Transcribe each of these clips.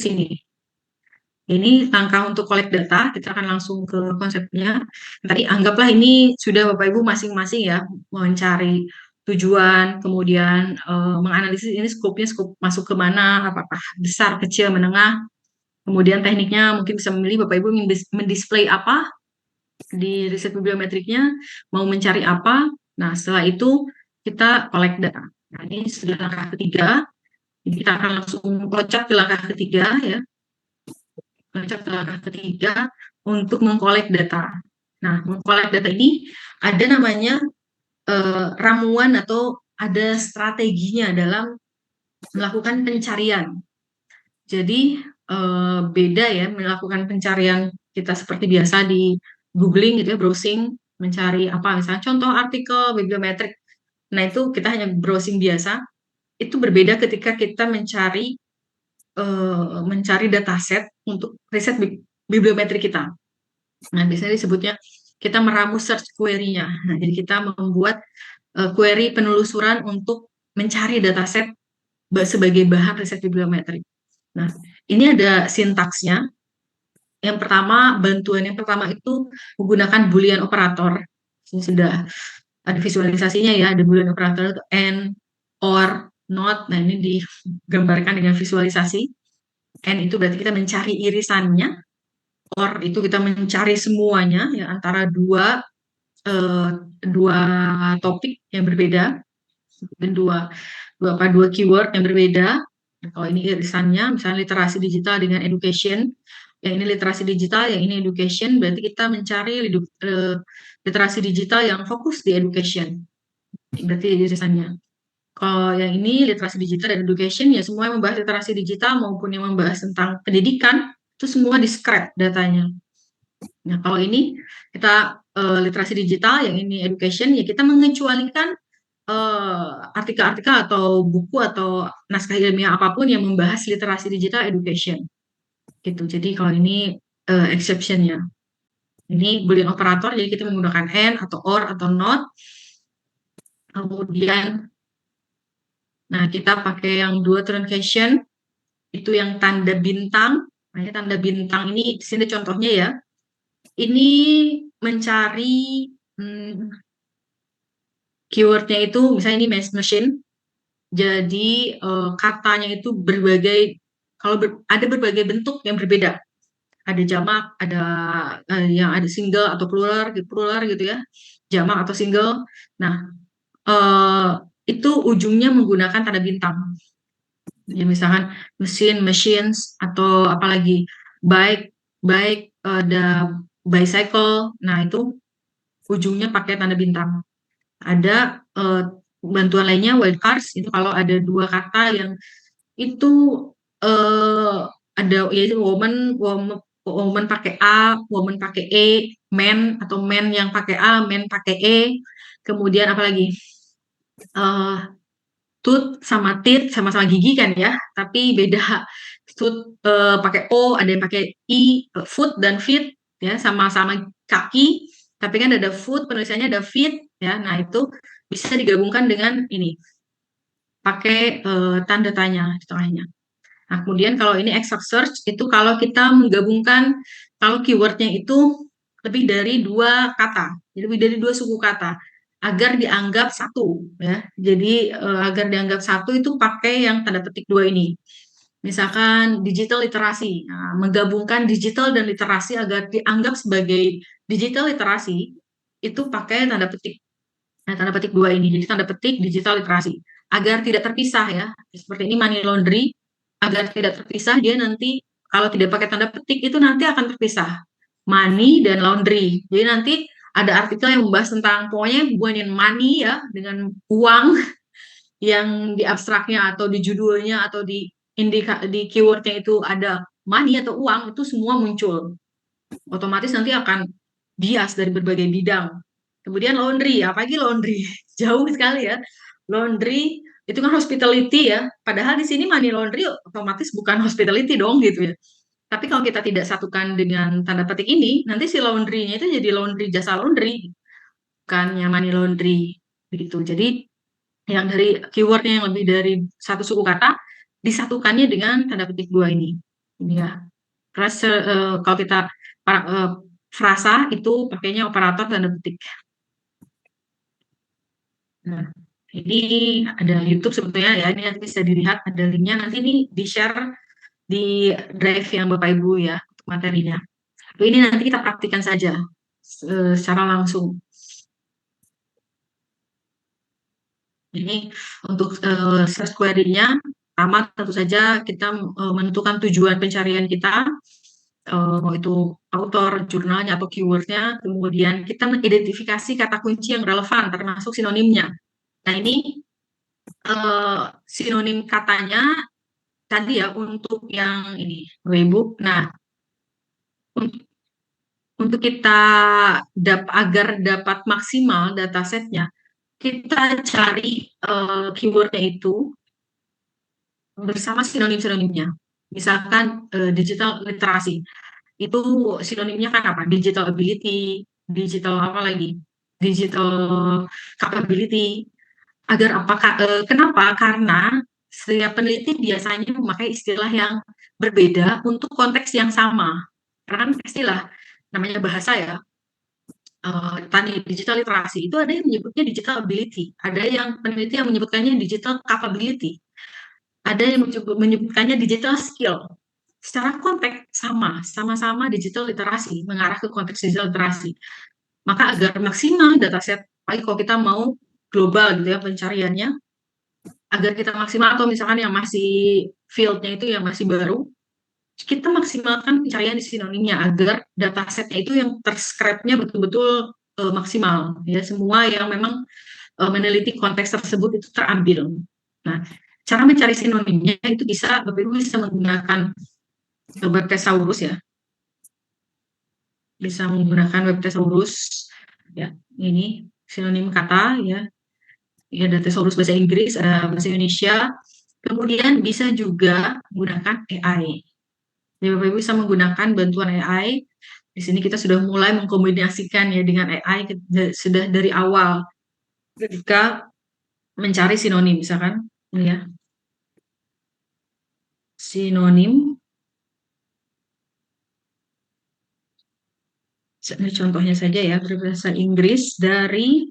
sini. Ini langkah untuk collect data, kita akan langsung ke konsepnya. Tadi anggaplah ini sudah Bapak Ibu masing-masing ya, mencari tujuan, kemudian menganalisis ini skopnya skop masuk ke mana, apakah besar, kecil, menengah. Kemudian tekniknya mungkin bisa memilih Bapak Ibu mendisplay apa di riset bibliometriknya, mau mencari apa. Nah, setelah itu kita collect data. Nah, ini sudah langkah ketiga. Jadi kita akan langsung loncat ke langkah ketiga ya. Loncat ke langkah ketiga untuk mengkolek data. Nah, mengkolek data ini ada namanya ramuan atau ada strateginya dalam melakukan pencarian. Jadi beda ya melakukan pencarian kita seperti biasa di googling gitu ya, browsing, mencari apa misalnya contoh artikel bibliometrik. Nah, itu kita hanya browsing biasa. Itu berbeda ketika kita mencari dataset untuk riset bibliometrik kita. Nah, biasanya disebutnya kita meramu search query-nya. Nah, jadi kita membuat query penelusuran untuk mencari dataset sebagai bahan riset bibliometrik. Nah, ini ada sintaksnya. Yang pertama, bantuan yang pertama itu menggunakan Boolean operator. Ini sudah ada visualisasinya ya, ada Boolean operator itu and, or, not. Nah, ini digambarkan dengan visualisasi. And itu berarti kita mencari irisannya, or itu kita mencari semuanya ya antara eh, dua topik yang berbeda dan dua keyword yang berbeda. Nah, kalau ini irisannya, misalnya literasi digital dengan education, yang ini literasi digital, yang ini education, berarti kita mencari literasi digital yang fokus di education. Berarti irisannya. Kalau yang ini literasi digital dan education, ya semua yang membahas literasi digital maupun yang membahas tentang pendidikan, itu semua di scrap datanya. Nah, kalau ini kita literasi digital, yang ini education, ya kita mengecualikan artikel-artikel atau buku atau naskah ilmiah apapun yang membahas literasi digital education. Gitu. Jadi kalau ini exception-nya. Ini Boolean operator, jadi kita menggunakan and atau or atau not. Kemudian, nah kita pakai yang dua truncation, itu yang tanda bintang. Nah, ini tanda bintang ini di sini contohnya ya. Ini mencari hmm, keywordnya itu misalnya ini mass machine. Jadi katanya itu berbagai kalau ada berbagai bentuk yang berbeda. Ada jamak, ada yang ada single atau plural gitu ya. Jamak atau single. Nah, eh, itu ujungnya menggunakan tanda bintang. Ya, misalkan mesin, machines atau apalagi bike, ada bicycle. Nah, itu ujungnya pakai tanda bintang. Ada bantuan lainnya wildcards itu kalau ada dua kata yang itu eh ada yaitu woman pakai A, woman pakai E, man atau man yang pakai A, man pakai E. Kemudian apalagi eh tooth sama teeth sama-sama gigi kan ya, tapi beda. Tooth pakai O, ada yang pakai I, foot dan feet ya sama-sama kaki, tapi kan ada foot penulisannya ada feet ya. Nah, itu bisa digabungkan dengan ini pakai tanda tanya di tengahnya. Nah, kemudian kalau ini exact search itu kalau kita menggabungkan kalau keywordnya itu lebih dari dua kata, jadi lebih dari dua suku kata agar dianggap satu ya. Jadi agar dianggap satu itu pakai yang tanda petik dua ini. Misalkan digital literasi, nah, menggabungkan digital dan literasi agar dianggap sebagai digital literasi itu pakai tanda petik. Nah, tanda petik dua ini, jadi tanda petik digital literasi agar tidak terpisah ya. Seperti ini money laundry, agar tidak terpisah dia nanti kalau tidak pakai tanda petik itu nanti akan terpisah money dan laundry. Jadi nanti ada artikel yang membahas tentang pokoknya hubungan money ya dengan uang yang di abstraknya atau di judulnya atau di keywordnya itu ada money atau uang itu semua muncul. Otomatis nanti akan bias dari berbagai bidang. Kemudian laundry, apalagi laundry jauh sekali ya. Laundry itu kan hospitality ya. Padahal di sini money laundry otomatis bukan hospitality dong gitu ya. Tapi kalau kita tidak satukan dengan tanda petik ini, nanti si laundry-nya itu jadi laundry jasa laundry, bukannya money laundry begitu. Jadi yang dari keywordnya yang lebih dari satu suku kata disatukannya dengan tanda petik dua ini. Ini ya. Kalau kita frasa itu pakainya operator tanda petik. Nah, ini ada YouTube sebetulnya ya, ini nanti bisa dilihat, ada linknya, nanti ini di-share di drive yang Bapak Ibu ya, untuk materinya. Tapi ini nanti kita praktikkan saja secara langsung. Ini untuk search query-nya, pertama tentu saja kita menentukan tujuan pencarian kita, mau itu author, jurnalnya, atau keyword-nya, kemudian kita mengidentifikasi kata kunci yang relevan, termasuk sinonimnya. Nah ini sinonim katanya tadi ya untuk yang ini, Ibu. Nah, untuk kita agar dapat maksimal datasetnya, kita cari keywordnya itu bersama sinonim-sinonimnya. Misalkan digital literasi, itu sinonimnya kan apa? Digital ability, digital apa lagi? Digital capability. Kenapa? Karena setiap peneliti biasanya memakai istilah yang berbeda untuk konteks yang sama. Karena kan istilah namanya bahasa ya, tadi digital literasi itu ada yang menyebutnya digital ability, ada yang peneliti yang menyebutkannya digital capability, ada yang menyebutkannya digital skill. Secara konteks sama-sama digital literasi, mengarah ke konteks digital literasi. Maka agar maksimal dataset, apalagi kalau kita mau global gitu ya pencariannya, agar kita maksimal atau misalkan yang masih fieldnya itu yang masih baru, kita maksimalkan pencarian di sinonimnya agar datasetnya itu yang terscrape-nya betul-betul maksimal ya, semua yang memang meneliti konteks tersebut itu terambil. Nah, cara mencari sinonimnya itu bisa Bapak Ibu bisa menggunakan web thesaurus ya. Bisa menggunakan web thesaurus ya. Ini sinonim kata ya. Ya, ada thesaurus bahasa Inggris, ada bahasa Indonesia. Kemudian bisa juga menggunakan AI. Jadi Bapak Ibu bisa menggunakan bantuan AI. Di sini kita sudah mulai mengkombinasikan ya dengan AI sudah dari awal ketika mencari sinonim misalkan ini ya. Sinonim. Ini contohnya saja ya, berbahasa Inggris dari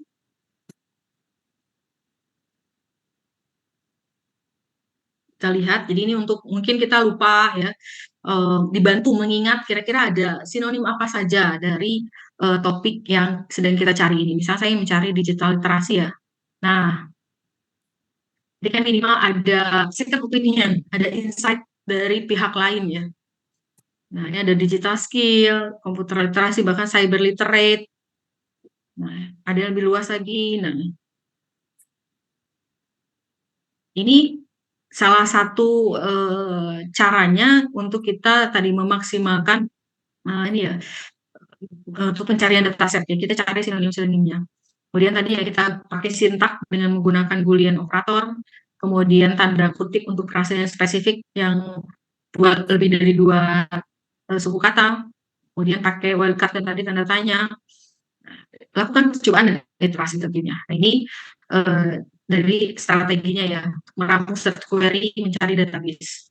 kita lihat. Jadi ini untuk mungkin kita lupa ya, dibantu mengingat kira-kira ada sinonim apa saja dari topik yang sedang kita cari ini. Misalnya saya mencari digital literasi ya. Nah, jadi kan minimal ada second opinion, ada insight dari pihak lain ya. Nah, ini ada digital skill, computer literasi, bahkan cyber literate. Nah, ada yang lebih luas lagi. Nah, ini salah satu caranya untuk kita tadi memaksimalkan ini ya untuk pencarian dataset ya, kita cari sinonim-sinonimnya. Kemudian tadi ya kita pakai sintak dengan menggunakan Boolean operator, kemudian tanda kutip untuk frase yang spesifik yang lebih dari dua suku kata, kemudian pakai wildcard dan tadi tanda tanya. Lakukan percobaan dan iterasi tentunya. Nah, ini dari strateginya ya, merampung search query mencari database.